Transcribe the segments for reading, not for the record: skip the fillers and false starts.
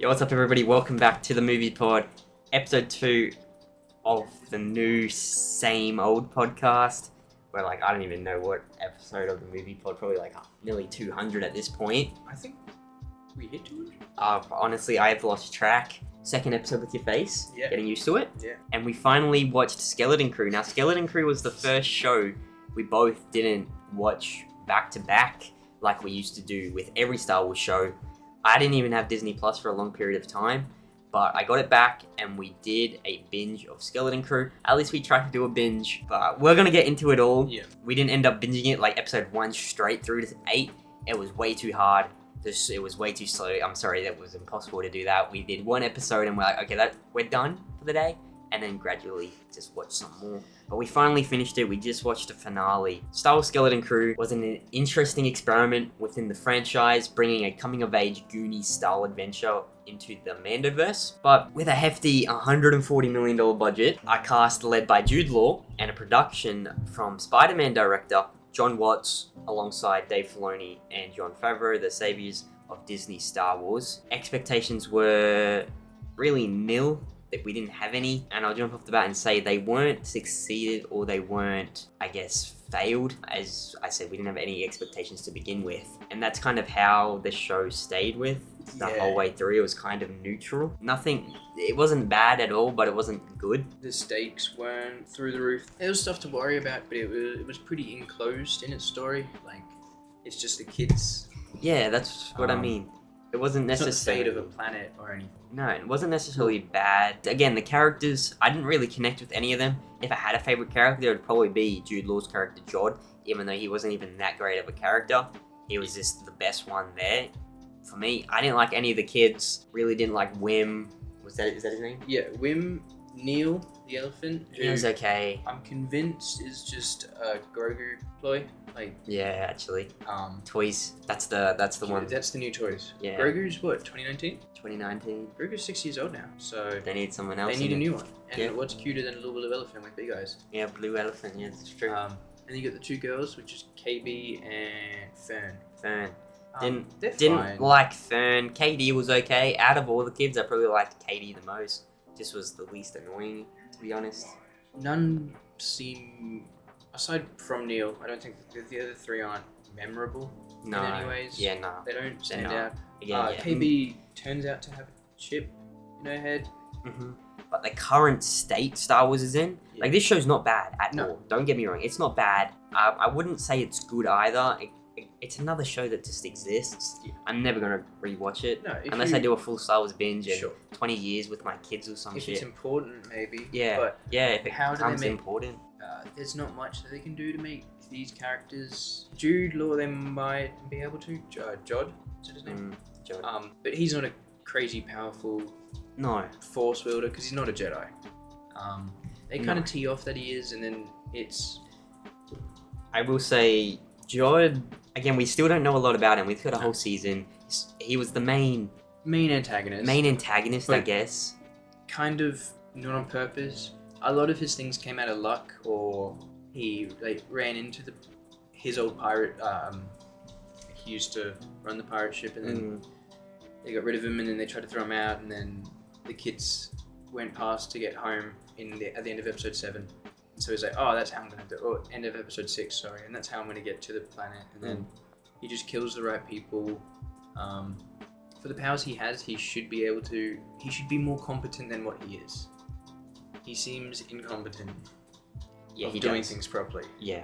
Yo, what's up, everybody? Welcome back to the Movie Pod, episode 2 of the new same old podcast. We're like, I don't even know what episode of the Movie Pod, probably like nearly 200 at this point. I think we hit 200? Honestly, I have lost track. Second episode with your face, getting used to it. Yeah. And we finally watched Skeleton Crew. Now, Skeleton Crew was the first show we both didn't watch back to back like we used to do with every Star Wars show. I didn't even have Disney Plus for a long period of time, but I got it back and we did a binge of Skeleton Crew. At least we tried to do a binge, but we're gonna get into it all. Yeah. We didn't end up binging it like episode 1 straight through to 8. It was way too hard. It was way too slow. I'm sorry, that was impossible to do that. We did one episode and we're like, okay, we're done for the day. And then gradually just watch some more. But we finally finished it. We just watched the finale. Star Wars Skeleton Crew was an interesting experiment within the franchise, bringing a coming-of-age Goonies-style adventure into the Mando-verse. But with a hefty $140 million budget, a cast led by Jude Law, and a production from Spider-Man director John Watts, alongside Dave Filoni and Jon Favreau, the saviors of Disney Star Wars. Expectations were really nil. That we didn't have any, and I'll jump off the bat and say they weren't succeeded or they weren't, I guess, failed. As I said, we didn't have any expectations to begin with, and that's kind of how the show stayed with the whole way through. It was kind of neutral. It wasn't bad at all, but it wasn't good. The stakes weren't through the roof. There was stuff to worry about, but it was pretty enclosed in its story. Like, it's just the kids. Yeah, that's what I mean. It wasn't necessarily... It's not the fate of a planet or anything. No, it wasn't necessarily bad. Again, the characters, I didn't really connect with any of them. If I had a favourite character, it would probably be Jude Law's character, Jod, even though he wasn't even that great of a character. He was just the best one there. For me, I didn't like any of the kids. Really didn't like Wim. Is that his name? Yeah, Wim, Neil, the elephant. He was okay. I'm convinced is just a Grogu ploy. Yeah, actually. Toys. That's the one. That's the new toys. Yeah. Grogu's what? 2019. 2019. Grogu's 6 years old now, so they need someone else. They need a new one. And what's cuter than a little blue elephant like big eyes? Yeah, blue elephant. Yeah, that's true. And then you got the two girls, which is KB and Fern. Didn't like Fern. KD was okay. Out of all the kids, I probably liked KD the most. Just was the least annoying, to be honest. None seem, aside from Neil, I don't think the other three aren't memorable. No. In any ways. Yeah, no. They don't stand out. Again, KB turns out to have a chip in her head. Mm-hmm. But the current state Star Wars is in, like, this show's not bad at all. Don't get me wrong, it's not bad. I wouldn't say it's good either. It's another show that just exists. Yeah. I'm never gonna rewatch it unless I do a full Star Wars binge in 20 years with my kids or some shit. If it's important, maybe. Yeah, but if it becomes important. There's not much that they can do to make these characters. Jude Law, they might be able to. Jod, is that his name? Jod. But he's not a crazy powerful force wielder because he's not a Jedi. They kind of tee off that he is, and then it's... I will say, Jod, again, we still don't know a lot about him. We've got a whole season. He was the main antagonist, I guess. Kind of not on purpose. A lot of his things came out of luck, or he ran into his old pirate. He used to run the pirate ship, and then they got rid of him, and then they tried to throw him out, and then the kids went past to get home at the end of episode 7. And so he's like, oh, that's how I'm going to do it. Or end of episode 6, sorry. And that's how I'm going to get to the planet. And then he just kills the right people. For the powers he has, he should be more competent than what he is. He seems incompetent of doing things properly. Yeah,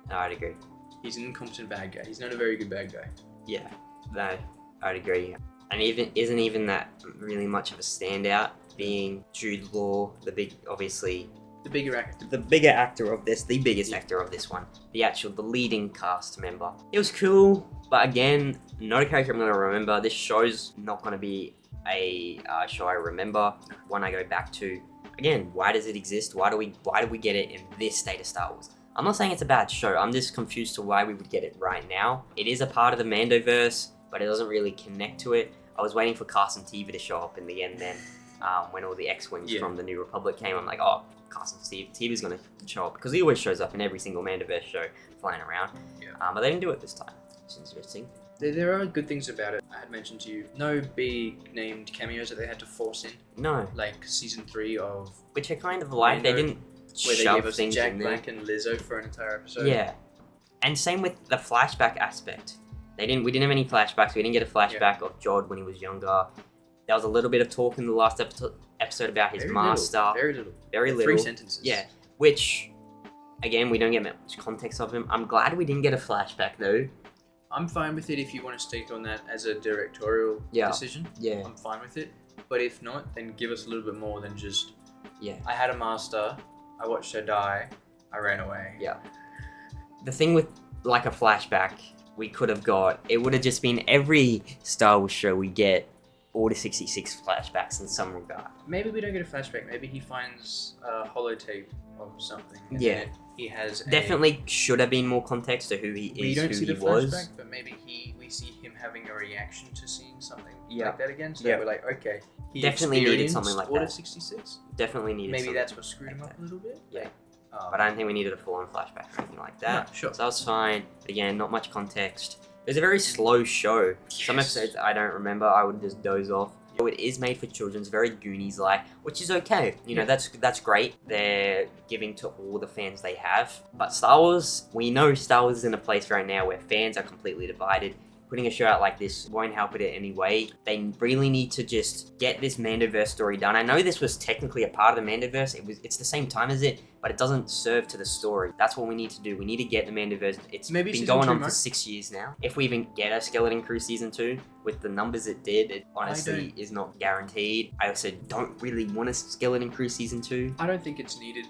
I'd agree. He's an incompetent bad guy. He's not a very good bad guy. Yeah, no, I'd agree. And isn't even that really much of a standout, being Jude Law, the biggest actor of this, the biggest actor of this one, the leading cast member. It was cool, but again, not a character I'm going to remember. This show's not going to be a show I remember, one I go back to. Again, why does it exist? Why do we get it in this state of Star Wars? I'm not saying it's a bad show. I'm just confused to why we would get it right now. It is a part of the Mando-verse, but it doesn't really connect to it. I was waiting for Carson Teva to show up in the end then, when all the X-Wings from the New Republic came. I'm like, oh, Carson Teva's going to show up, because he always shows up in every single Mando-verse show flying around. But they didn't do it this time, which is interesting. There are good things about it. I had mentioned to you, no big named cameos that they had to force in, No, like season 3 of which I kind of like. They Mando, didn't where they shove gave us things Jack in there. Black and Lizzo for an entire episode. Yeah, and same with the flashback aspect. We didn't have any flashbacks. We didn't get a flashback of Jod when he was younger. There was a little bit of talk in the last episode about his master. Very little. Very little. 3 sentences. Yeah, which, again, we don't get much context of him. I'm glad we didn't get a flashback though. I'm fine with it if you want to stick on that as a directorial decision. Yeah. I'm fine with it. But if not, then give us a little bit more than just, Yeah. I had a master, I watched her die, I ran away. Yeah. The thing with like a flashback we could have got, it would have just been every Star Wars show we get Order 66 flashbacks in some regard. Maybe we don't get a flashback. Maybe he finds a holotape of something. And Yeah. then he has Definitely should have been more context to who he is, we don't who see he the was. flashback, but maybe we see him having a reaction to seeing something Yeah. like that again. So Yeah. we're like, okay, he Definitely needed experienced something like Order that. 66. Definitely needed Maybe something that's what screwed him like up a little bit. Yeah. But I don't think we needed a full-on flashback or anything like that. No, sure. So that was fine. Again, not much context. It was a very slow show. Some Yes. episodes I don't remember. I would just doze off. So it is made for children. It's very Goonies-like, which is okay. You know, that's great. They're giving to all the fans they have. But Star Wars, we know Star Wars is in a place right now where fans are completely divided. Putting a show out like this won't help it in any way. They really need to just get this Mando-verse story done. I know this was technically a part of the Mando-verse. It's the same time as it, but it doesn't serve to the story. That's what we need to do. We need to get the Mando-verse. It's Maybe been season going 2, on for Mark. 6 years now. If we even get a Skeleton Crew season 2, with the numbers it did, it honestly is not guaranteed. I also don't really want a Skeleton Crew season 2. I don't think it's needed.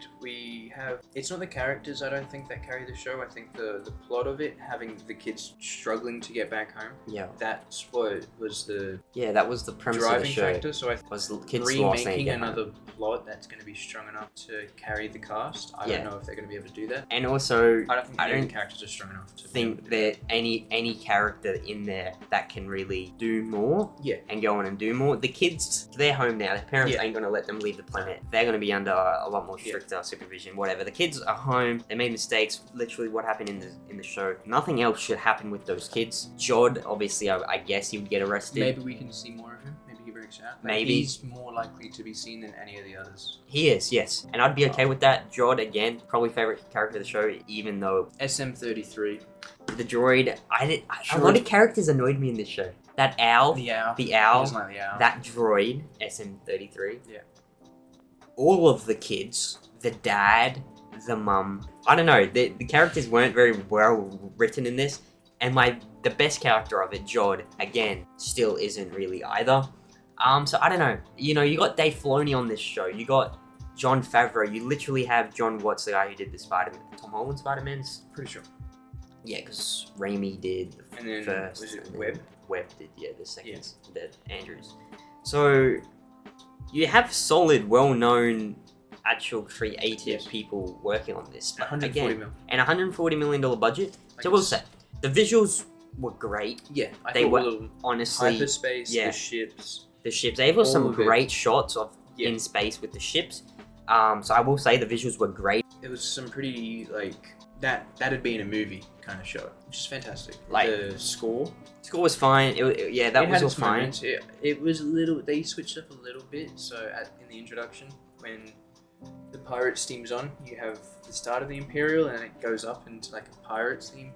It's not the characters, I don't think, that carry the show. I think the plot of it, having the kids struggling to get back home, Yeah. that's what was the Yeah, that was the premise of the driving show. factor. So I Was kids lost and remaking get home. another plot that's going to be strong enough to carry the cast. I Yeah. don't know if they're going to be able to do that. And also, I don't think I any of don't the characters are strong enough to be able think to do that any character in there that can really do more Yeah. and go on and do more. The kids, they're home now. Their parents Yeah. ain't going to let them leave the planet. They're going to be under a lot more stricter supervision, whatever. The kids are home. They made mistakes. Literally what happened in the show. Nothing else should happen with those kids. Jod, obviously, I guess he would get arrested. Maybe we can see more of him. Maybe he breaks out. Maybe. He's more likely to be seen than any of the others. He is, yes. And I'd be okay with that. Jod, again, probably favorite character of the show, even though SM-33. the droid, a Sure. lot of characters annoyed me in this show. That owl, The owl. the He owl, doesn't like the owl. that droid, SM-33. Yeah. All of the kids, the dad, the mum. I don't know. The characters weren't very well written in this, and the best character of it, Jod, again, still isn't really either. So I don't know. You know, you got Dave Filoni on this show. You got Jon Favreau. You literally have John Watts, the guy who did the Tom Holland Spider-Man's. Pretty sure. Yeah, because Raimi did the And then, first. was it and then Webb? Webb did, yeah, the second. The Andrews. So you have solid, well-known, actual creative Yes. people working on this. But 140 again, mil. and $140 million budget. Like So we'll it's- say the visuals were great. Yeah, I They thought were- all of them. Honestly, Hyperspace, yeah. the ships. the ships. They have some all of it. great shots of Yeah. in space with the ships. So I will say the visuals were great. It was some pretty, like, that'd be in a movie kind of show, which is fantastic. Like- the score. Score was fine. Yeah, that it was had all its fine. moments. It was a little, they switched up a little bit. So in the introduction, when the Pirates theme's on, you have the start of the Imperial and it goes up into like a Pirates theme.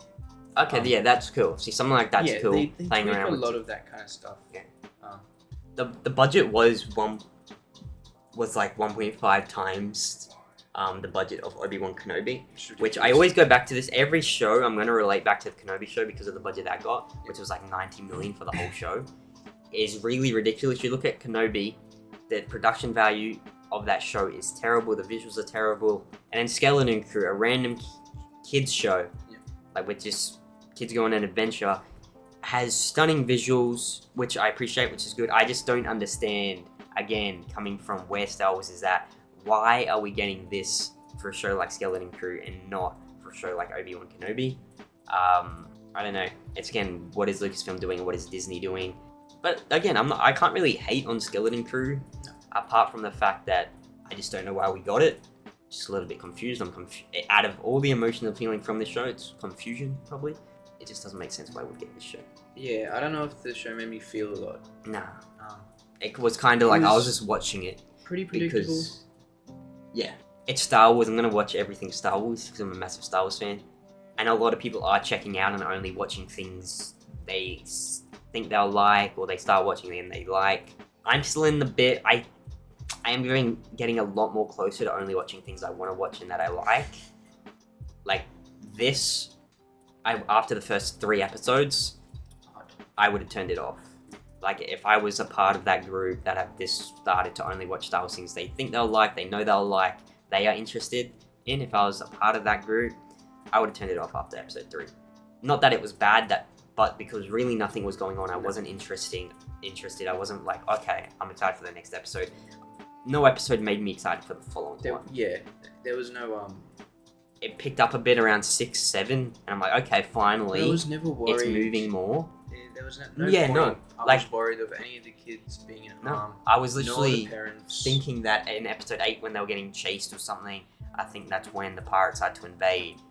Okay, yeah, that's cool. See, something like that's yeah, cool. they playing tweak around a with lot of that kind of stuff. Yeah. Um, the budget was like 1.5 times the budget of Obi-Wan Kenobi, it's which I ridiculous. always go back to this every show. I'm going to relate back to the Kenobi show because of the budget that got, which was like 90 million for the whole show. Is really ridiculous. You look at Kenobi, the production value of that show is terrible. The visuals are terrible, and then Skeleton Crew, a random kids show, Yeah. like with just kids going on an adventure, has stunning visuals, which I appreciate, which is good. I just don't understand, again, coming from where Star Wars is at, why are we getting this for a show like Skeleton Crew and not for a show like Obi-Wan Kenobi? I don't know. It's, again, what is Lucasfilm doing and what is Disney doing? But again, I can't really hate on Skeleton Crew, apart from the fact that I just don't know why we got it. Just a little bit confused. Out of all the emotional feeling from this show, it's confusion, probably. it just doesn't make sense why we'd get this show. Yeah, I don't know if the show made me feel a lot. Nah. Um, It was kind of like I was just watching it. Pretty predictable. Because, yeah, it's Star Wars. I'm going to watch everything Star Wars because I'm a massive Star Wars fan. And a lot of people are checking out and only watching things they think they'll like, or they start watching them they like. I'm still in the bit. I am getting a lot more closer to only watching things I want to watch and that I like. Like this, after the first 3 episodes, I would have turned it off. Like, if I was a part of that group that have this started to only watch Star Wars things they think they'll like, they know they'll like, they are interested in, if I was a part of that group, I would have turned it off after episode 3. Not that it was bad, but because really nothing was going on, I wasn't interested. I wasn't like, okay, I'm excited for the next episode. No episode made me excited for the following one. Yeah, there was no... It picked up a bit around 6, 7, and I'm like, okay, finally, I was never worried. it's moving more. There was no no. I was worried of any of the kids being in harm. I was literally parents. thinking that in episode 8 when they were getting chased or something, I think that's when the pirates had to invade.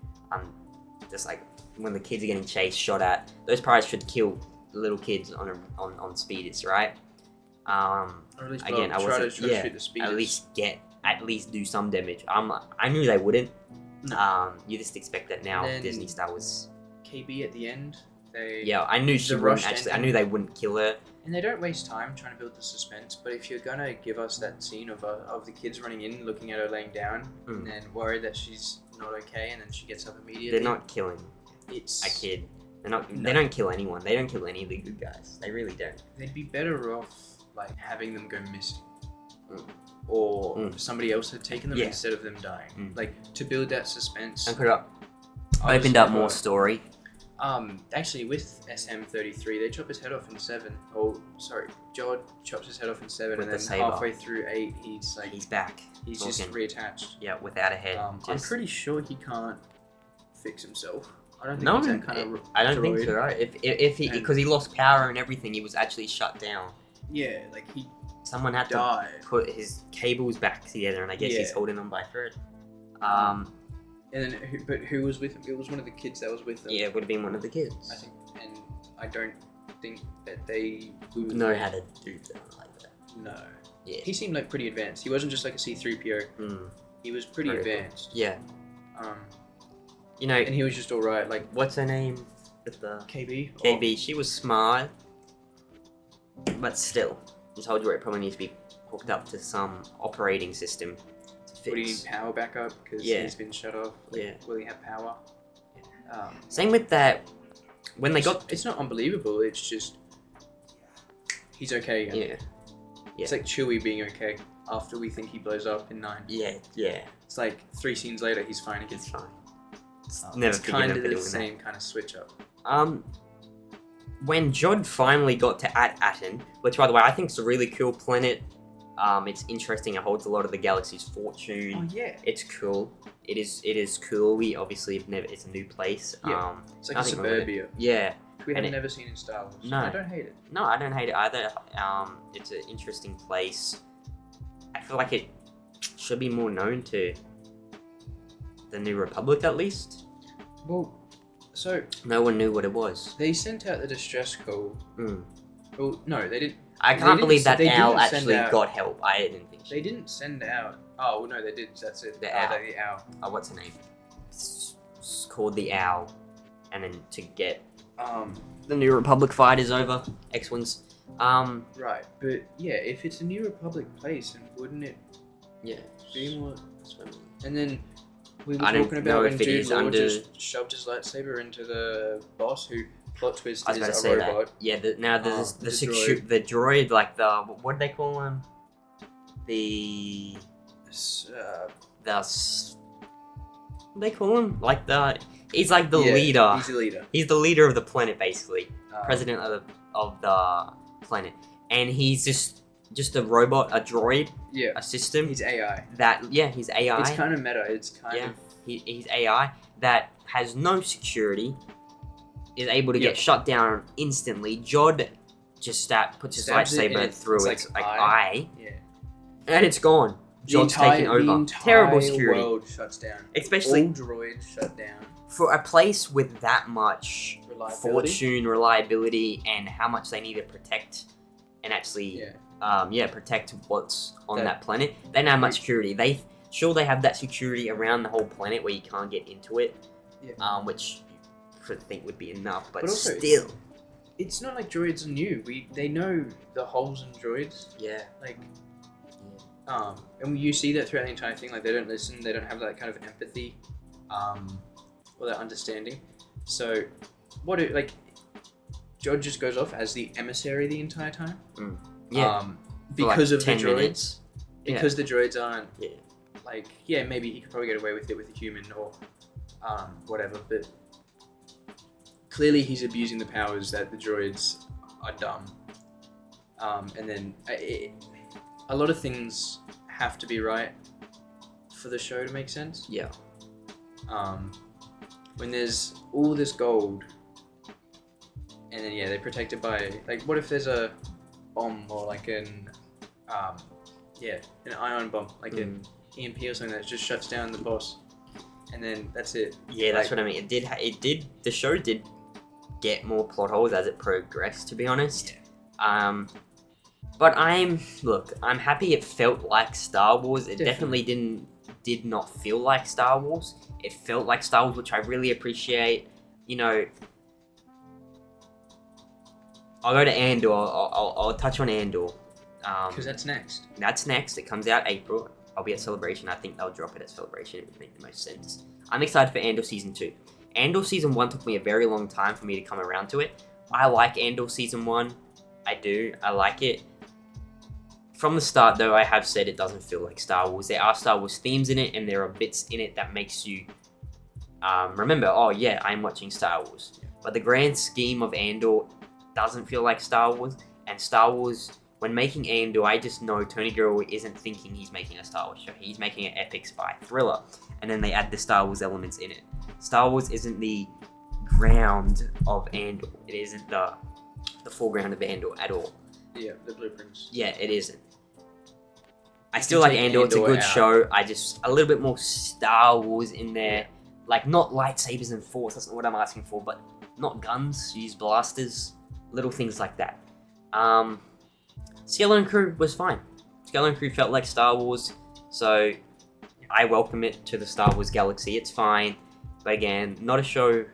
Just like when the kids are getting chased, shot at, those pirates should kill little kids on speeders, right? Or at least again, I wasn't. Try to shoot the speeders. At least do some damage. I knew they wouldn't. No. You just expect that now. Disney Star Wars. KB at the end. I knew she wouldn't actually. I knew they wouldn't kill her. And they don't waste time trying to build the suspense. But if you're gonna give us that scene of the kids running in, looking at her laying down, and then worried that she's not okay, and then she gets up immediately. They're not killing a kid. They're not. No. They don't kill anyone. They don't kill any of the good guys. They really don't. They'd be better off like having them go missing, or somebody else had taken them instead of them dying. Like to build that suspense. And could have opened up more story. Actually, with SM33, they chop his head off in 7. Oh, sorry, Jod chops his head off in 7, and then halfway through 8, he's back. He's just reattached. Yeah, without a head. I'm pretty sure he can't fix himself. I don't think no, he's that kind of I don't think so. Right? If he because he lost power and everything, he was actually shut down. Yeah, like someone had to put his cables back together, and I guess he's holding them by thread. And then, who was with him? It was one of the kids that was with them. Yeah, it would have been one of the kids. I think, and I don't think that they would know how to do that like that. No. Yeah. He seemed like pretty advanced. He wasn't just like a C-3PO. He was pretty advanced. Yeah. And he was just all right. Like, what's her name? KB. KB. She was smart, but still, I told you it probably needs to be hooked up to some operating system. Would he need power backup because he's been shut off? Will he have power? Same with that. When they got, it's not unbelievable. It's just he's okay again. Yeah. It's like Chewie being okay after we think he blows up in 9. Yeah. It's like 3 scenes later, he's fine again. It's fine. It's kind of the same kind of switch up. When Jod finally got to Aten, which by the way I think is a really cool planet. It's interesting. It holds a lot of the galaxy's fortune. Oh yeah. It's cool. It is cool. We obviously have never. It's a new place. Yeah. It's like a suburbia. Yeah. We have never seen in Star Wars. No. I don't hate it. No, I don't hate it either. It's an interesting place. I feel like it should be more known to the New Republic at least. Well, so no one knew what it was. They sent out the distress call. Well, no, they didn't. I can't believe that Al actually got help. I didn't think they didn't send out. Oh no, they did. That's it. The Owl. The Owl. Oh, what's her name? It's called the Owl, and then to get the New Republic fight is over. X-wings. Right, but yeah, if it's a New Republic place, then wouldn't it? Yeah. Be more. And then we were talking about when Jude Law just shoved his lightsaber into the boss who. Plot twist is a robot. That. Yeah, now there's the droid, like what do they call him? What do they call him? Like he's like the leader. He's the leader. He's the leader of the planet, basically. President of the planet, and he's just a robot, a droid, a system. He's AI. He's AI. It's kind of meta. It's kind of he's AI that has no security. Is able to get shut down instantly. Jod just puts his lightsaber through its eye, and it's gone. Jod's taking over. Terrible security. The world shuts down. Especially all droids shut down. For a place with that much fortune, reliability, and how much they need to protect and actually, protect what's on that planet. They don't have much security. They have that security around the whole planet where you can't get into it, which you could think would be enough, but also, still. It's not like droids are new. They know the holes in droids. Yeah. And you see that throughout the entire thing. Like, they don't listen. They don't have that kind of empathy, or that understanding. So, George just goes off as the emissary the entire time. Yeah. Because of the 10 droids. minutes. Because the droids aren't. Yeah. Maybe he could probably get away with it with a human or, whatever. But clearly, he's abusing the powers that the droids are dumb. And then a lot of things have to be right for the show to make sense. Yeah. When there's all this gold, and then they're protected by, like, what if there's a bomb or like an ion bomb, like an EMP or something that just shuts down the boss, and then that's it. Yeah, that's what I mean. The show did get more plot holes as it progressed, to be honest. Yeah. But I'm happy it felt like Star Wars. It definitely did not feel like Star Wars. It felt like Star Wars, which I really appreciate. I'll go to Andor. I'll touch on Andor. Because that's next. That's next. It comes out April. I'll be at Celebration. I think they'll drop it at Celebration. It would make the most sense. I'm excited for Andor Season 2. Andor Season 1 took me a very long time for me to come around to it. I like Andor Season 1. I do. I like it. From the start, though, I have said it doesn't feel like Star Wars. There are Star Wars themes in it, and there are bits in it that makes you remember, oh yeah, I'm watching Star Wars. But the grand scheme of Andor doesn't feel like Star Wars. And Star Wars, when making Andor, I just know Tony Gilroy isn't thinking he's making a Star Wars show. He's making an epic spy thriller. And then they add the Star Wars elements in it. Star Wars isn't the ground of Andor. It isn't the foreground of Andor at all. Yeah, the blueprints. Yeah, it isn't. I still like Andor. It's a good show. I just a little bit more Star Wars in there. Like, not lightsabers and force. That's not what I'm asking for. But not guns. Use blasters. Little things like that. Skeleton Crew was fine. Skeleton Crew felt like Star Wars. So I welcome it to the Star Wars galaxy. It's fine. But again, not a show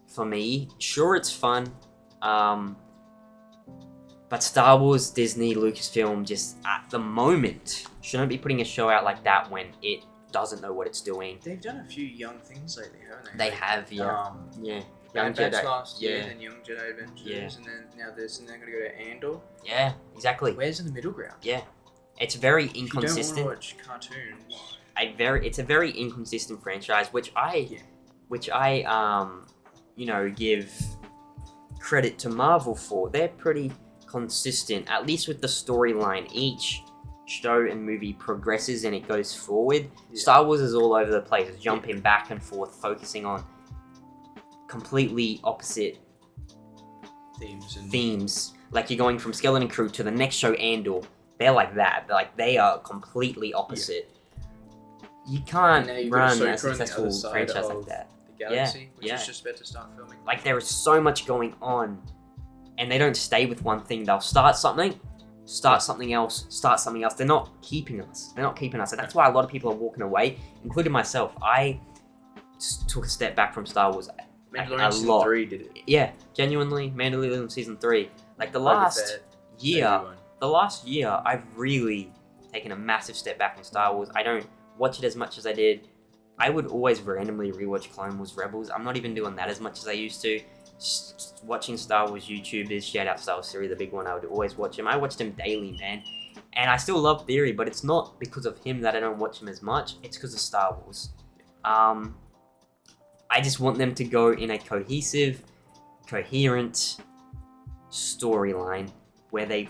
for me. Sure, it's fun. But Star Wars, Disney, Lucasfilm, just at the moment, shouldn't be putting a show out like that when it doesn't know what it's doing. They've done a few young things lately, haven't they? They have, yeah. Young Jedi last year, and then Young Jedi Adventures, and then now this, and then going to go to Andor. Yeah, exactly. Where's in the middle ground? Yeah. It's very inconsistent. If you don't want to watch cartoons. It's a very inconsistent franchise, which I give credit to Marvel for. They're pretty consistent, at least with the storyline. Each show and movie progresses and it goes forward. Yeah. Star Wars is all over the place. It's jumping back and forth, focusing on completely opposite themes. Like, you're going from Skeleton Crew to the next show, Andor. They're like that. They are completely opposite. Yeah. You can't run a successful franchise like that. The galaxy, which is just about to start filming. Like, there is so much going on, and they don't stay with one thing. They'll start something else. They're not keeping us. And that's why a lot of people are walking away, including myself. I took a step back from Star Wars Mandalorian Season 3 did it. Yeah, genuinely, Mandalorian Season 3. Like, the last year, I've really taken a massive step back in Star Wars. I don't watch it as much as I did. I would always randomly rewatch Clone Wars Rebels. I'm not even doing that as much as I used to. Just watching Star Wars YouTubers, shout out Star Wars Theory, the big one, I would always watch him. I watched him daily, man. And I still love Theory, but it's not because of him that I don't watch him as much. It's because of Star Wars. I just want them to go in a cohesive, coherent storyline where they,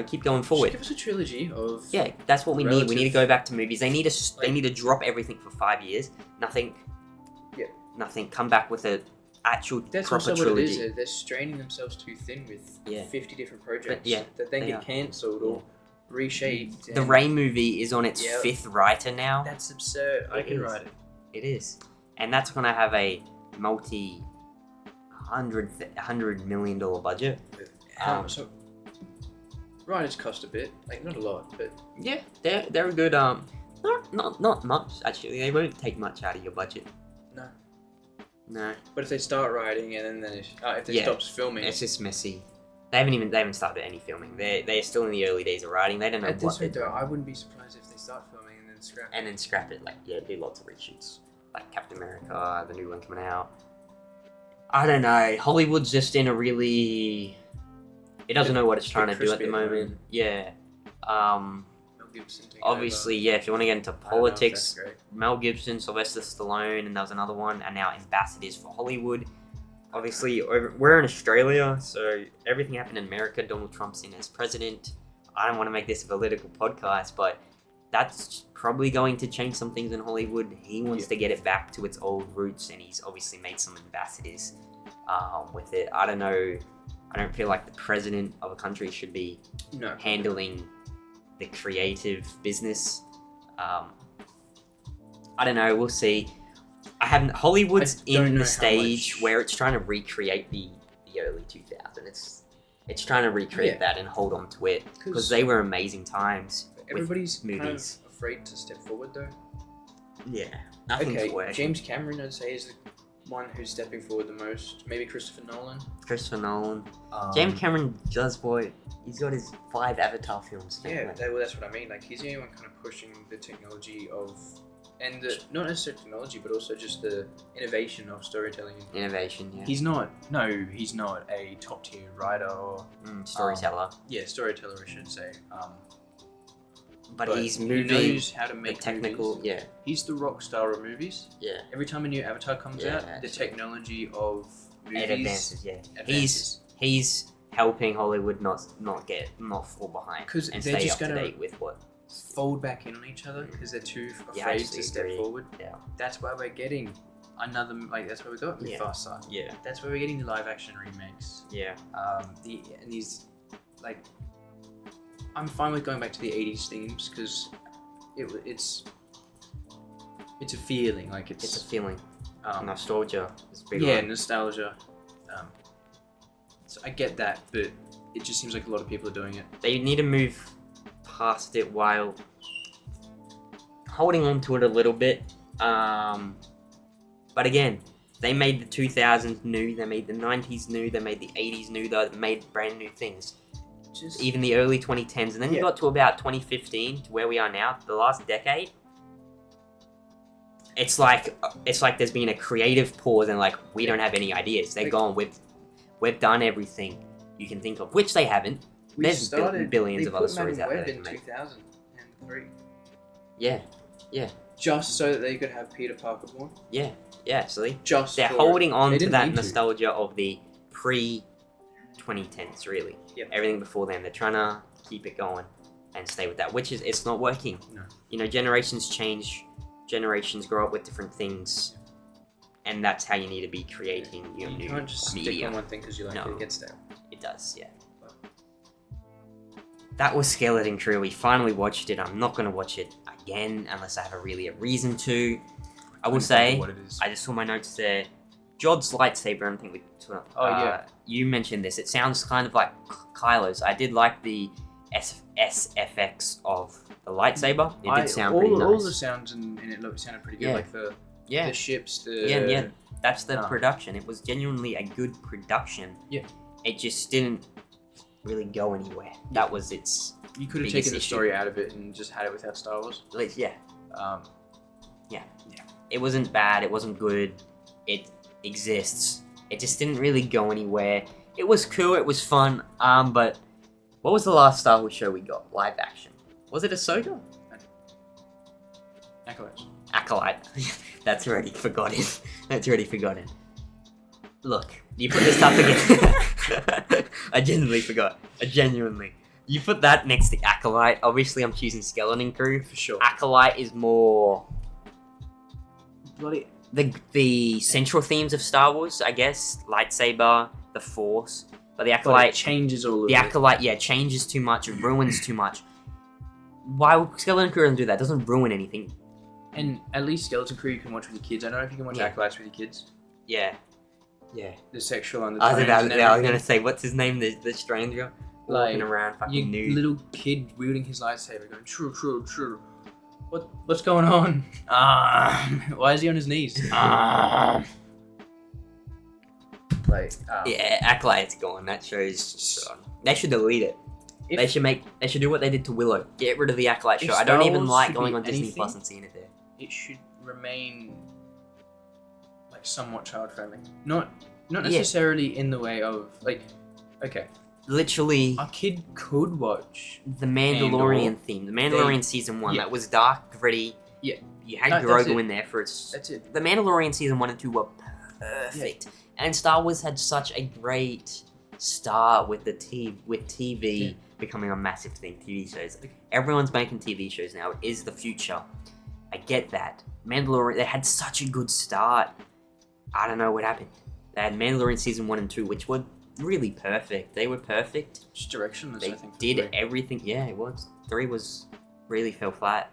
keep going forward. Just give us a trilogy of... Yeah, that's what we need. We need to go back to movies. They need to drop everything for 5 years. Nothing. Come back with a actual proper trilogy. That's also what it is. They're straining themselves too thin with 50 different projects that then get cancelled or reshaped. The Rey movie is on its 5th writer now. That's absurd. I can write it. It is. And that's going to have a $100 million budget. So writers cost a bit, like not a lot, but Yeah, they're a good. Not much actually. They won't take much out of your budget. No. But if they start writing and then if they stop filming, it's just messy. They haven't started any filming. They're still in the early days of writing. They don't know at what this they're rate, though, doing. I wouldn't be surprised if they start filming and then scrap it. Like do lots of reshoots, like Captain America, the new one coming out. I don't know. Hollywood's just in a really. It doesn't know what it's trying to do at the moment. Yeah. Mel Gibson taking Obviously, over. yeah. If you want to get into I don't know if politics, that's great. Mel Gibson, Sylvester Stallone, and there was another one, and now ambassadors for Hollywood. Obviously, we're in Australia, so everything happened in America. Donald Trump's in as president. I don't want to make this a political podcast, but that's probably going to change some things in Hollywood. He wants to get it back to its old roots, and he's obviously made some ambassadors with it. I don't know. I don't feel like the president of a country should be handling the creative business. I don't know. We'll see. Hollywood's in the stage where it's trying to recreate the early 2000s. It's trying to recreate that and hold on to it because they were amazing times. Everybody's with kind movies. of afraid to step forward, though. Yeah, nothing's working. James Cameron, I'd say, is the one who's stepping forward the most. Maybe Christopher Nolan. James Cameron does what? He's got his 5 Avatar films. Yeah, that's what I mean. Like, he's the only one kind of pushing the technology of... And not necessarily technology, but also just the innovation of storytelling. Innovation, yeah. He's not a top tier writer or storyteller. Storyteller, I should say. But he's moving. He knows how to make technical. movies. Yeah. He's the rock star of movies. Yeah. Every time a new Avatar comes out, the technology of movies advances. Yeah. Advances. He's helping Hollywood not fall behind and they're stay just up to date with what. Fold back in on each other because they're too afraid to step forward. Yeah. That's why we're getting another that's why we got Mufasa. Yeah. That's why we're getting the live action remakes. Yeah. I'm fine with going back to the 80s themes because it's a feeling, like it's a feeling. Nostalgia is big. Yeah, nostalgia. So I get that, but it just seems like a lot of people are doing it. They need to move past it while holding on to it a little bit. But again, they made the 2000s new, they made the 90s new, they made the 80s new, they made brand new things. Even the early 2010s, and then you got to about 2015 to where we are now, the last decade. It's like there's been a creative pause and like we don't have any ideas. They're gone. We've done everything you can think of, which they haven't. There's billions of other stories out there. In 2003. Yeah. Just so that they could have Peter Parker born. Yeah. So they're holding on to that nostalgia of the pre-2010s, really. Yep. Everything before then, they're trying to keep it going and stay with that, which is it's not working. No. Generations change, generations grow up with different things, and that's how you need to be creating you new can't just media. stick on one thing because you like it. It gets stale. It does, yeah. That was Skeleton Crew. We finally watched it. I'm not going to watch it again unless I have a reason to. I will say, what it is. I just saw my notes there. Jod's lightsaber, I don't think we talked about. You mentioned this. It sounds kind of like Kylo's. I did like the SFX of the lightsaber. It did sound pretty nice. All the sounds in it sounded pretty good. Yeah. Like the ships, Yeah. That's the production. It was genuinely a good production. Yeah. It just didn't really go anywhere. That was its. You could have taken the story out of it and just had it without Star Wars. Yeah. It wasn't bad. It wasn't good. It exists. It just didn't really go anywhere. It was cool. It was fun. But what was the last Star Wars show we got? Live action. Was it Ahsoka? Acolyte. That's already forgotten. Look, you put this up again. I genuinely forgot. You put that next to Acolyte. Obviously, I'm choosing Skeleton Crew. For sure. Acolyte is more... The central themes of Star Wars, I guess. Lightsaber, the Force. But the Acolyte... changes all of it. The Acolyte, changes too much. It ruins too much. Why would Skeleton Crew do that? It doesn't ruin anything. And at least Skeleton Crew you can watch with your kids. I don't know if you can watch Acolytes with your kids. Yeah. Yeah. the sexual I was undertones. gonna say, what's his name? The stranger walking Like, around fucking Your nude. little kid wielding his lightsaber, going true. What's going on? Why is he on his knees? Yeah, act like it's gone. That show's gone. They should delete it. They should do what they did to Willow. Get rid of the Acolyte show. I don't even like going on Disney Plus and seeing it there. It should remain like somewhat child friendly. Not necessarily in the way of like, okay, Literally, a kid could watch the Mandalorian Andor. theme. The Mandalorian season 1. Yeah. That was dark, gritty. Yeah. You had That's Grogu it. in there for its. That's it. The Mandalorian season 1 and 2 were perfect, and Star Wars had such a great start with TV becoming a massive thing. TV shows. Everyone's making TV shows now. It is the future. I get that. Mandalorian. They had such a good start. I don't know what happened. They had Mandalorian season 1 and 2, which were really perfect. They were perfect. Just directionless. They I think did 3. everything. Yeah, it was. 3 was really fell flat,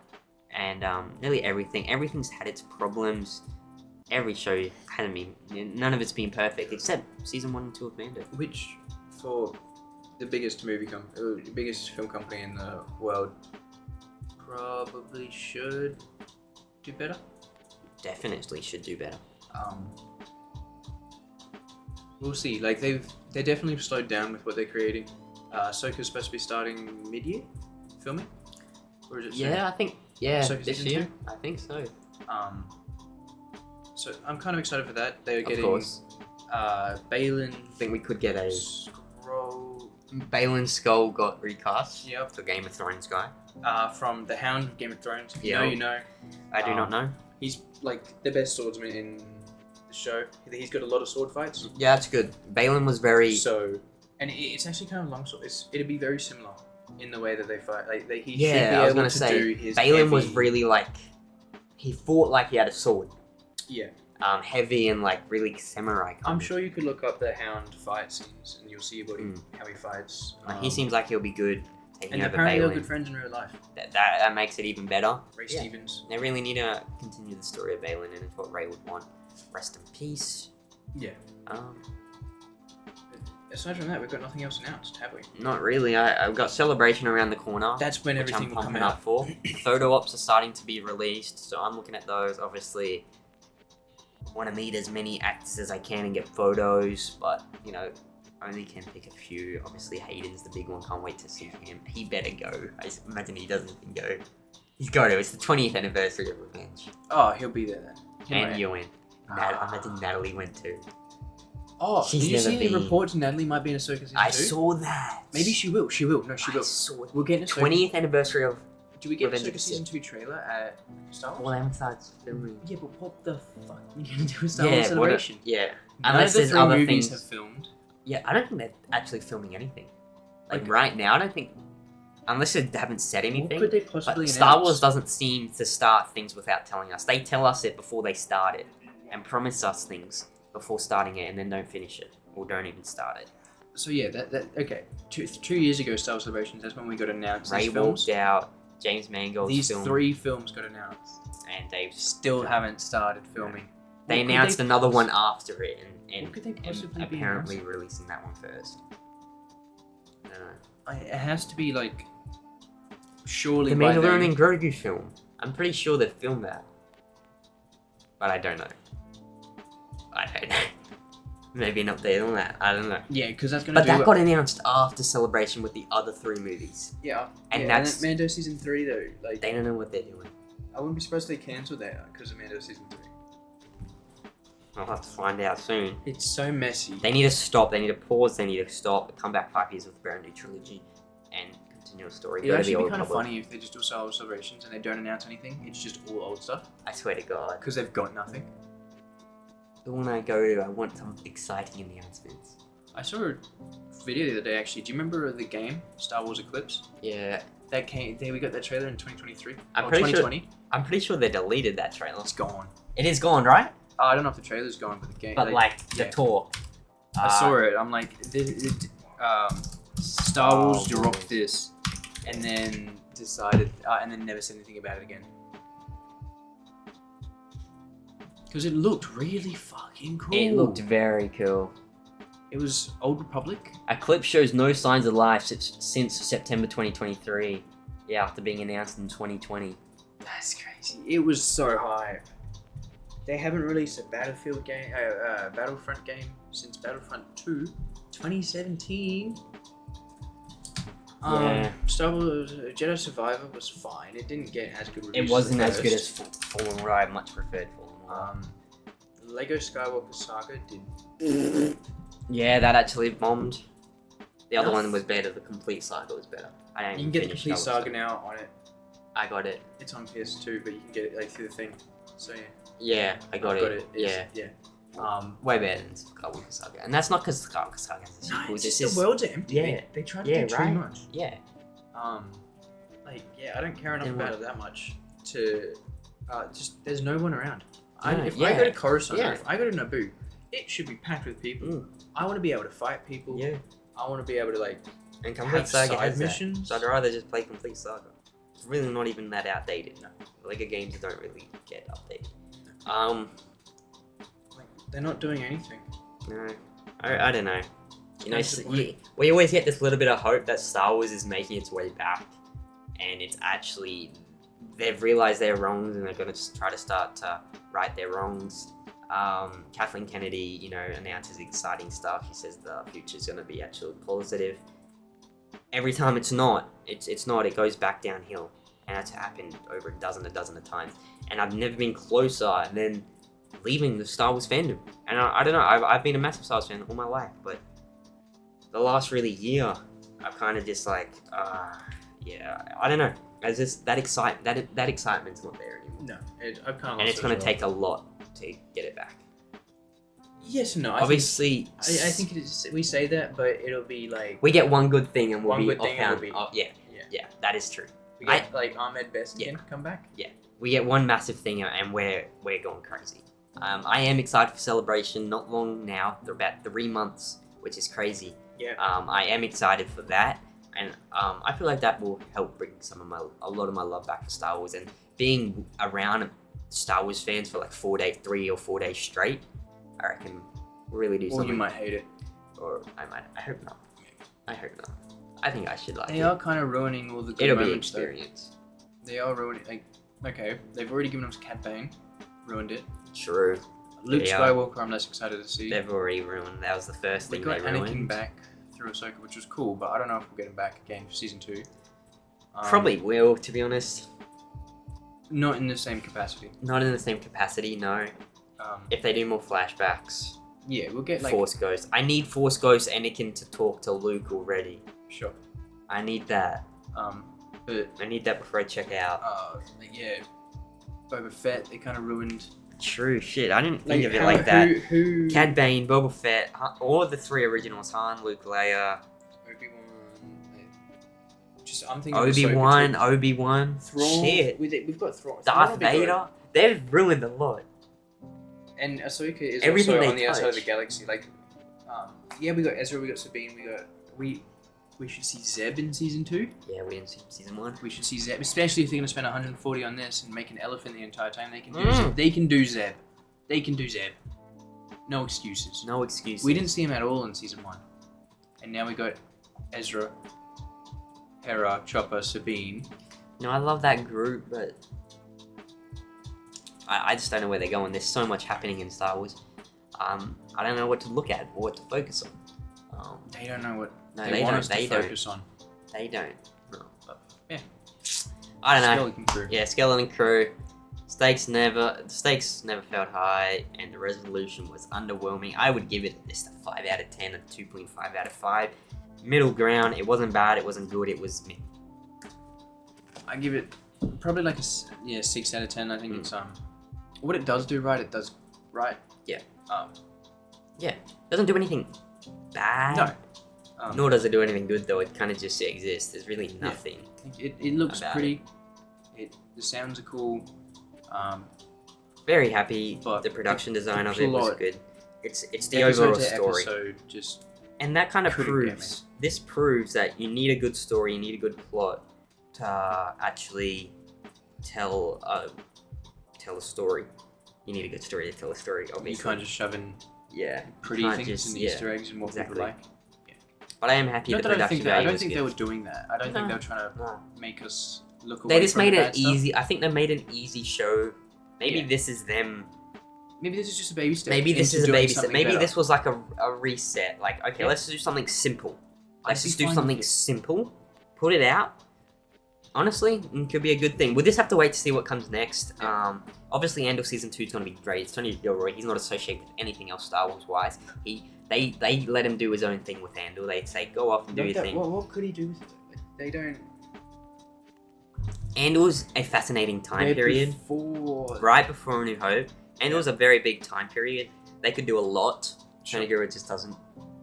and nearly everything's had its problems. Every show had none of it's been perfect except season 1 and 2 of Mando. Which, for the biggest biggest film company in the world, probably should do better. Definitely should do better. We'll see. Like they definitely slowed down with what they're creating. Ahsoka's supposed to be starting mid-year filming, or is it soon? Yeah, I think Ahsoka this season year. 2? I think so. So I'm kind of excited for that. They're Of getting course. Balin. I think we could get a Scroll. Balin Skull got recast. Yep. The Game of Thrones guy. From the Hound of Game of Thrones. If you Yeah. know, you know. I do not know. He's like the best swordsman in the show. He's got a lot of sword fights. Yeah, that's good. Balin was very. So, and it's actually kind of long sword. It'd be very similar in the way that they fight. Like he should be I was able gonna to say, do his. Balin was heavy- really like. He fought like he had a sword. Yeah. Heavy and like really samurai. I'm sure you could look up the Hound fight scenes and you'll see about how he fights. He seems like he'll be good taking and over apparently they're Balin. good friends in real life. That makes it even better. Ray Yeah. Stevens. They really need to continue the story of Balin, and it's what Ray would want. Rest in peace. Yeah. Aside from that, we've got nothing else announced, have we? Not really. I've got Celebration around the corner. That's when which everything I'm will come pumping out. up for. Photo ops are starting to be released, so I'm looking at those. Obviously, want to meet as many actors as I can and get photos, but you know, only can pick a few. Obviously, Hayden's the big one. Can't wait to see him. He better go. I just imagine he doesn't even go. He's got to. It's the 20th anniversary of Revenge, Oh, he'll be there then. and you went. I imagine Natalie went too. Oh, She's did you see never any been- reports Natalie might be in Ahsoka season 2? I saw that. Maybe she will. She will. No, she I will. saw it. We'll get an Ahsoka. 20th anniversary of. Do we get Revenge of Ahsoka the season 2 trailer at Star Wars? Well, they haven't started filming. Yeah, but what the fuck are you gonna do with Star Wars Yeah, Celebration? yeah. None Unless of the there's 3 other movies things. have filmed. Yeah, I don't think they're actually filming anything. Like Okay. right now, I don't think, unless they haven't said What anything. could they But possibly Star announce? Wars doesn't seem to start things without telling us. They tell us it before they start it, and promise us things before starting it, and then don't finish it or don't even start it. So yeah, that okay. 2 years ago, Star Wars Celebrations. That's when we got announced Ray these films. walked out. James Mangold's These film, 3 films got announced. and Dave Still haven't started filming. They What could announced another one poss- after it, and What could they possibly be apparently releasing that one first. I don't know. It has to be like. Surely The by then- Mandalorian Grogu film. I'm pretty sure they've filmed that. But I don't know. Maybe an update on that. I don't know. Yeah, because that's gonna. But that got announced after Celebration with the other 3 movies. Yeah, And yeah, that's- then Mando season 3 though. Like They don't know what they're doing. I wouldn't be surprised if they cancelled that because of Mando season 3. I'll have to find out soon. It's so messy. They need to stop. They need to pause. They need to stop. Come back 5 years with a brand new trilogy and continue a story. It'd Go to the actually be Old kind of Republic. funny if they just do Star Wars Celebrations and they don't announce anything. It's just all old stuff I swear to God. because they've got nothing. The one I go to, I want some exciting announcements. I saw a video the other day actually. Do you remember the game Star Wars Eclipse? Yeah, That came. We got that trailer in 2023. I'm or pretty sure- 2020. I'm pretty sure they deleted that trailer. It's gone. It is gone, right? I don't know if the trailer's gone, but the game. But like the yeah. talk. I saw it. I'm like, Star Wars Oh, dropped this, and then decided, and then never said anything about it again. Because it looked really fucking cool. It looked very cool. It was Old Republic. A clip shows no signs of life since September 2023. Yeah, after being announced in 2020. That's crazy. It was so hype. They haven't released a Battlefront game since Battlefront 2, 2017. Yeah. Star Wars Jedi Survivor was fine. It didn't get as good reviews. It wasn't as as good as Fallen Order. I much preferred Fallen Order. Lego Skywalker Saga did. Yeah, that actually bombed. The other Enough. one was better. The Complete Saga was better. I didn't You can even get the finish Complete Star Wars Saga now on it. I got it. It's on PS2, but you can get it like through the thing. So yeah. Yeah, I got it. It's- Yeah. yeah. Way better than Skywalker Saga. And that's not because Skywalker Saga is a sequel. It's It's just the world's empty. Yeah. They tried to Yeah, do right. too much. Yeah. I don't care enough Then about what? it that much to just there's no one around. No, If I go to yeah. Coruscant, Yeah. or if I go to Naboo, it should be packed with people. I want to be able to fight people. Yeah. I want to be able to like And Complete have Saga side has missions. that. So I'd rather just play Complete Saga. It's really not even that outdated. No. Lego games don't really get updated. Like, they're not doing anything. No. I don't know. You know, That's the point. we always get this little bit of hope that Star Wars is making its way back. And it's actually, they've realized their wrongs and they're going to try to start to right their wrongs. Kathleen Kennedy, announces exciting stuff. She says the future is going to be actually positive. Every time it's not, it goes back downhill. And that's happened over a dozen of times. And I've never been closer than leaving the Star Wars fandom. And I don't know, I've been a massive Star Wars fan all my life, but the last really year, I've kind of just like, I don't know. It's just that excitement's not there anymore. No, I've kind of. And it's going to take a lot to get it back. Yes and no. Obviously, I think it is, we say that, but it'll be like we get one good thing and we'll One be good thing and off we'll be- oh, yeah, that is true. we get like Ahmed Best can come back. We get one massive thing and we're going crazy. I am excited for Celebration. Not long now. They're about 3 months, which is crazy. Yeah. I am excited for that, and I feel like that will help bring a lot of my love back for Star Wars, and being around Star Wars fans for like 3 or 4 days straight. I reckon will really do Or something. you might hate it. Or I might. I hope not. I hope not. I think I should like They it. are kind of ruining all the good It'll be an moments. Though. experience. They are ruining. Okay, they've already given us Cad Bane, ruined it. True. Luke They are. Skywalker, I'm less excited to see. They've already ruined. That was the first We thing got they Anakin ruined. back through Ahsoka, which was cool, but I don't know if we'll get him back again for season 2. Probably will, to be honest. Not in the same capacity. Not in the same capacity, no. If they do more flashbacks, Yeah, we'll get like Force Ghost. I need Force Ghost Anakin to talk to Luke already. sure. I need that. But I need that before I check out. yeah, Boba Fett, they kind of ruined. True shit. I didn't think of it how- like that. Who? Cad Bane, Boba Fett, all the 3 originals: Han, Luke, Leia, Obi-Wan. Just I'm thinking of Ahsoka Obi-Wan, too. Obi-Wan. Thrawn. Shit. We've got Thrawn. Darth Thrawn will be good. Vader. They've ruined a lot. And Ahsoka is Everything also they on the outside of the touch. galaxy. Like, yeah, we got Ezra, we got Sabine, we should see Zeb in season 2. Yeah, we didn't see season 1. We should see Zeb, especially if they're gonna spend 140 on this and make an elephant the entire time. They can do. Mm. Zeb. They can do Zeb. They can do Zeb. No excuses. No excuses. We didn't see him at all in season 1, and now we got Ezra, Hera, Chopper, Sabine. No, I love that group, but I just don't know where they're going. There's so much happening in Star Wars. I don't know what to look at or what to focus on. They don't know what No, they they want don't. us They to don't. focus on. They don't. No. Yeah. I don't know. Skeleton Crew. Yeah, Skeleton Crew. Stakes never felt high, and the resolution was underwhelming. I would give it just a 5 out of 10, a 2.5 out of 5. Middle ground. It wasn't bad. It wasn't good. It was meh. I give it probably like a 6 out of 10. I think it's what it does do right. It does right. Yeah. Yeah. Doesn't do anything bad. No. Nor does it do anything good though. It kind of just exists. There's really nothing. It looks about pretty. The sounds are cool. Very happy. But The production design the of it was plot- good. It's the episode overall to story. episode just And that kind of couldn't get proves, this proves that you need a good story, you need a good plot to actually tell a story. You need a good story to tell a story, obviously. You can't just shove in pretty can't things just- and yeah, Easter eggs and what exactly. people like. But I am happy Not the that I production think that, I value don't was think good. they were doing that. I don't think No. they were trying to No. make us look away They just from made the it bad stuff. easy. I think they made an easy show. Maybe Yeah. this is them. Maybe this is just a baby step. Maybe this into is a doing baby step. something Maybe better. this was like a reset. Like, okay, Yeah. let's do something simple. Let's I'd be just do fine something with it. simple. Put it out. Honestly, it could be a good thing. We'll just have to wait to see what comes next. Yeah. Obviously, Andor season 2 is going to be great. It's Tony Gilroy. He's not associated with anything else Star Wars wise. They let him do his own thing with Andor. They say go off and do your thing. What could he do with it? Like, they don't. Andor's a fascinating time They're period. Before. Right before A New Hope. Andor's a very big time period. They could do a lot. Tony Gilroy just doesn't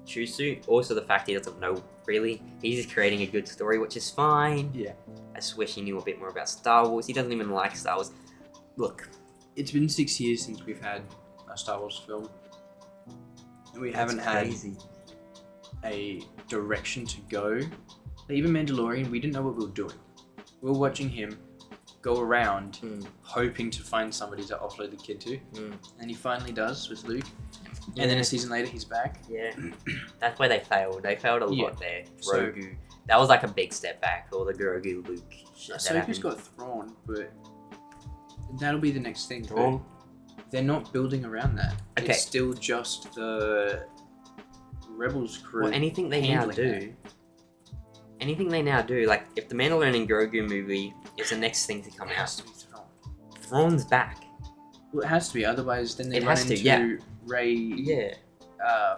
choose to. Also, the fact he doesn't know really. He's just creating a good story, which is fine. Yeah. I just wish he knew a bit more about Star Wars. He doesn't even like Star Wars. Look, It's been 6 years since we've had a Star Wars film. And we haven't had crazy. a direction to go. Like, even Mandalorian, we didn't know what we were doing. We were watching him go around hoping to find somebody to offload the kid to. And he finally does with Luke. And then a season later, he's back. Yeah, that's where they failed. They failed a Yeah. lot there. So- Grogu. That was like a big step back. All the Grogu Luke shit that Ahsoka's happened. got Thrawn, but that'll be the next thing. Thrawn? But they're not building around that. Okay. It's still just the Rebels crew. Well, anything they now handling do, like if the Mandalorian and Grogu movie is the next thing to come It has out, to be Thrawn. Thrawn's back. Well, it has to be. Otherwise, then they It run has to, into yeah. Rey. Yeah,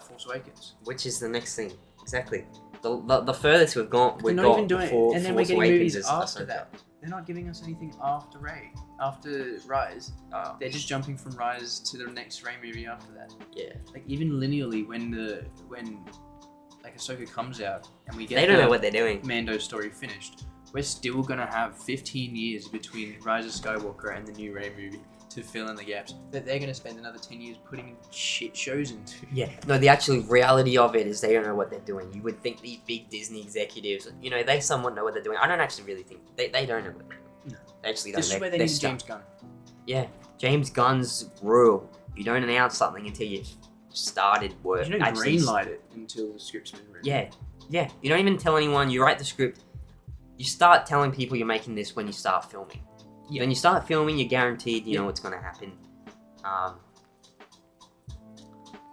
Force Awakens. which is the next thing. Exactly. The furthest we've gone, They're we've not got even doing it, before and then Force we're getting Awakens movies is after Ahsoka. that. They're not giving us anything after Rey, after Rise. Oh, They're just jumping from Rise to the next Rey movie after that. yeah. Like even linearly, when like Ahsoka comes out and we get They don't the know what they're doing. Mando story finished, we're still gonna have 15 years between Rise of Skywalker and the new Rey movie to fill in the gaps that they're gonna spend another 10 years putting shit shows into. Yeah, no, the actual reality of it is they don't know what they're doing. You would think these big Disney executives, you know, they somewhat know what they're doing. I don't actually really think they don't know what they're doing. No. They actually don't. This is where they They're need stuck. James Gunn. Yeah, James Gunn's rule. You don't announce something until you've started work. You don't Actually, greenlight it until the script's been written. Yeah. You don't even tell anyone. You write the script. You start telling people you're making this when you start filming. Yeah. When you start filming, you're guaranteed you know what's going to happen.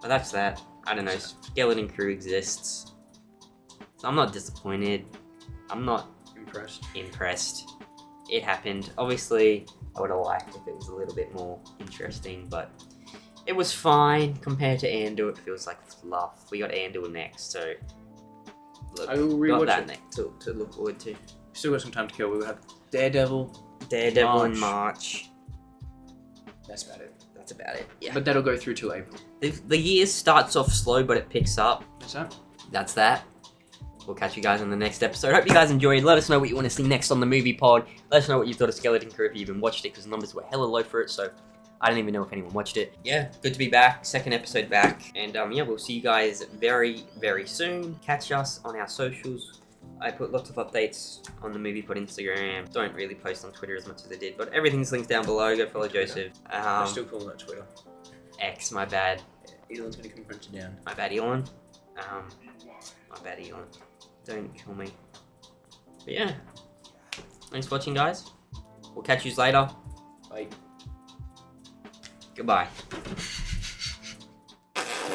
But that's that. I don't know. Skeleton Crew exists. So I'm not disappointed. I'm not impressed. It happened. Obviously, I would have liked if it was a little bit more interesting, but it was fine compared to Andor. It feels like fluff. We got Andor next, so look, I will got rewatch that it. next to look forward to. Still got some time to kill. We will have Daredevil. In March. That's about it. That's about it. Yeah. But that'll go through till April. The year starts off slow, but it picks up. What's that? That's that. We'll catch you guys on the next episode. Hope you guys enjoyed. Let us know what you want to see next on the movie pod. Let us know what you thought of Skeleton Crew if you even watched it, because the numbers were hella low for it, so I don't even know if anyone watched it. Yeah, good to be back. Second episode back. And yeah, we'll see you guys very, very soon. Catch us on our socials. I put lots of updates on the movie pod Instagram. Don't really post on Twitter as much as I did, but everything's linked down below. Go follow Joseph. I still call it Twitter. X, my bad. Elon's gonna come punch you down. My bad, Elon. My bad, Elon. Don't kill me. But yeah. Thanks for watching, guys. We'll catch you later. Bye. Goodbye.